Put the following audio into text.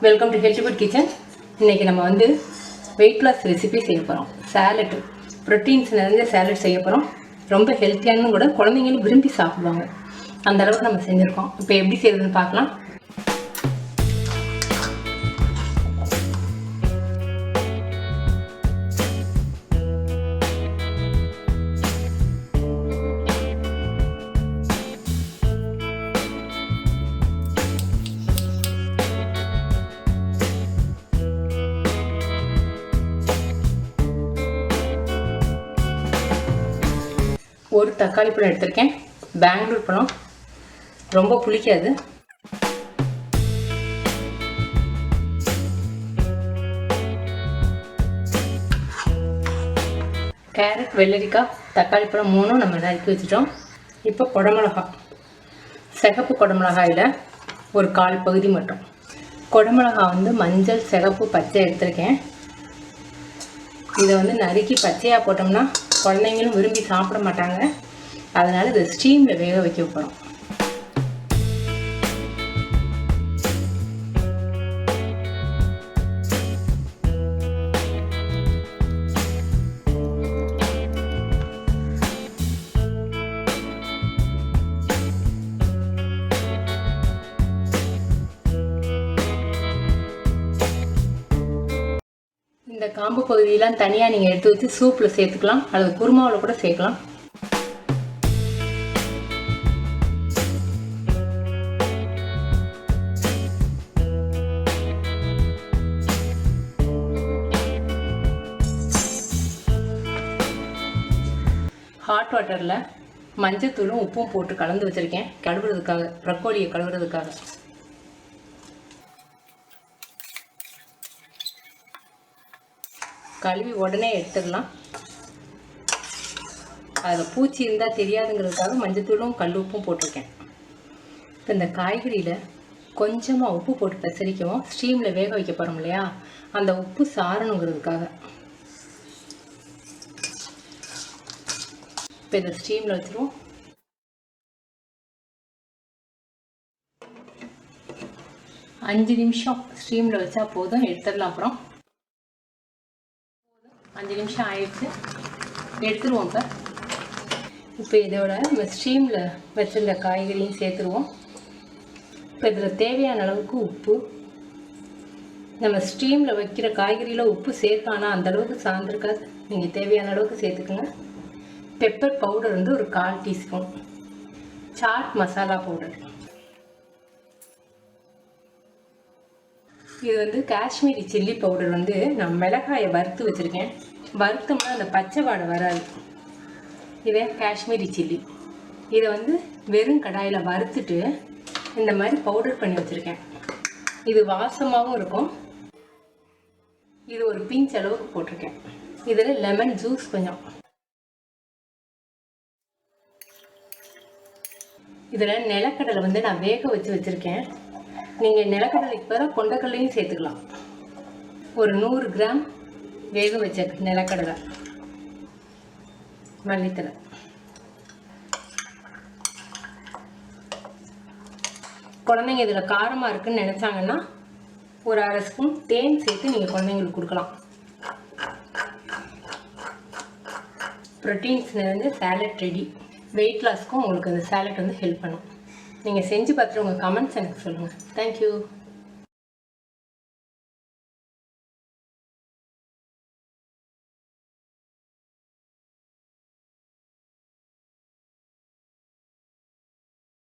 Welcome to healthy food kitchen. இன்றைக்கி நம்ம வந்து வெயிட் லாஸ் ரெசிபி செய்ய போகிறோம். சாலட், ப்ரோட்டீன்ஸ் நிறைஞ்ச சாலட் செய்ய போகிறோம். ரொம்ப ஹெல்த்தியானு கூட குழந்தைங்களும் விரும்பி சாப்பிடுவாங்க. அந்த அளவுக்கு நம்ம செஞ்சுருக்கோம். இப்போ எப்படி செய்யறதுன்னு பார்க்கலாம். ஒரு தக்காளி பழம் எடுத்திருக்கேன். பெங்களூர் பழம், ரொம்ப புளிக்காது. கேரட், வெள்ளரிக்காய், தக்காளி பழம் மூணும் நம்ம நறுக்கி வச்சுட்டோம். இப்போ குடமிளகாய், சிகப்பு குடமிளகாயில் ஒரு 1/4 பகுதி மட்டும். குடமிளகாய் வந்து மஞ்சள், சிகப்பு, பச்சை எடுத்திருக்கேன். இதை வந்து நறுக்கி பச்சையாக போட்டோம்னா குழந்தைங்களும் விரும்பி சாப்பிட மாட்டாங்க. அதனால் இதை ஸ்டீமில் வேக வைக்க போகிறோம். இந்த காம்பு பகுதியெல்லாம் தனியாக நீங்கள் எடுத்து வச்சு சூப்பில் சேர்த்துக்கலாம், அல்லது குருமாவில் கூட சேர்க்கலாம். ஹாட் வாட்டரில் மஞ்சத்தூளும் உப்பும் போட்டு கலந்து வச்சுருக்கேன், கழுவுறதுக்காக, ப்ரக்கோலியை கழுவுறதுக்காக. கழுவி உடனே எடுத்துடலாம். அதில் பூச்சி இருந்தால் தெரியாதுங்கிறதுக்காக மஞ்சத்தூளும் கல் உப்பும் போட்டிருக்கேன். இப்போ இந்த காய்கறியில் கொஞ்சமாக உப்பு போட்டு பெசரிக்கவும், ஸ்டீமில் வேக வைக்க போகிறோம் இல்லையா, அந்த உப்பு சாரணுங்கிறதுக்காக. இப்போ இதை ஸ்டீமில் வச்சுருவோம். அஞ்சு நிமிஷம் ஸ்டீமில் வச்சா போதும், எடுத்துடலாம். அப்புறம் 5 நிமிஷம் ஆயிடுச்சு, எடுத்துருவோம். இப்போ இதோட நம்ம ஸ்டீமில் வச்சுருந்த காய்கறியும் சேர்த்துருவோம். இப்போ இதில் தேவையான அளவுக்கு உப்பு, நம்ம ஸ்டீமில் வைக்கிற காய்கறியில் உப்பு சேர்த்தானா அந்தளவுக்கு சார்ந்திருக்காது, நீங்கள் தேவையான அளவுக்கு சேர்த்துக்குங்க. பெப்பர் பவுடர் வந்து ஒரு 1/4 டீஸ்பூன், சாட் மசாலா பவுடர், இது வந்து காஷ்மீரி சில்லி பவுடர். வந்து நான் மிளகாயை வறுத்து வச்சுருக்கேன், வறுத்தோம்னா அந்த பச்சை வாடை வராது. இதே காஷ்மீரி சில்லி, இதை வந்து வெறும் கடாயில் வறுத்துட்டு இந்த மாதிரி பவுடர் பண்ணி வச்சுருக்கேன். இது வாசமாகவும் இருக்கும். இது ஒரு பிஞ்ச் அளவுக்கு போட்டிருக்கேன். இதில் லெமன் ஜூஸ் கொஞ்சம். இதில் நிலக்கடலை வந்து நான் வேக வச்சுருக்கேன். நீங்கள் நிலக்கடலைக்கு பதிலாக கொண்டக்கடலையும் சேர்த்துக்கலாம். ஒரு 100 கிராம் வேக வச்ச நிலக்கடலை, மல்லித்தலை, குழந்தைங்க இதில் காரமாக இருக்குன்னு நினச்சாங்கன்னா ஒரு 1/2 ஸ்பூன் தேன் சேர்த்து நீங்கள் குழந்தைங்களுக்கு கொடுக்கலாம். ப்ரோட்டீன்ஸ் நிறைஞ்ச சாலட் ரெடி. வெயிட் லாஸ்க்கும் உங்களுக்கு அந்த சாலட் வந்து ஹெல்ப் பண்ணும். நீங்கள் செஞ்சு பார்த்துட்டு உங்கள் கமெண்ட்ஸ் எனக்கு சொல்லுங்கள். தேங்க்யூ.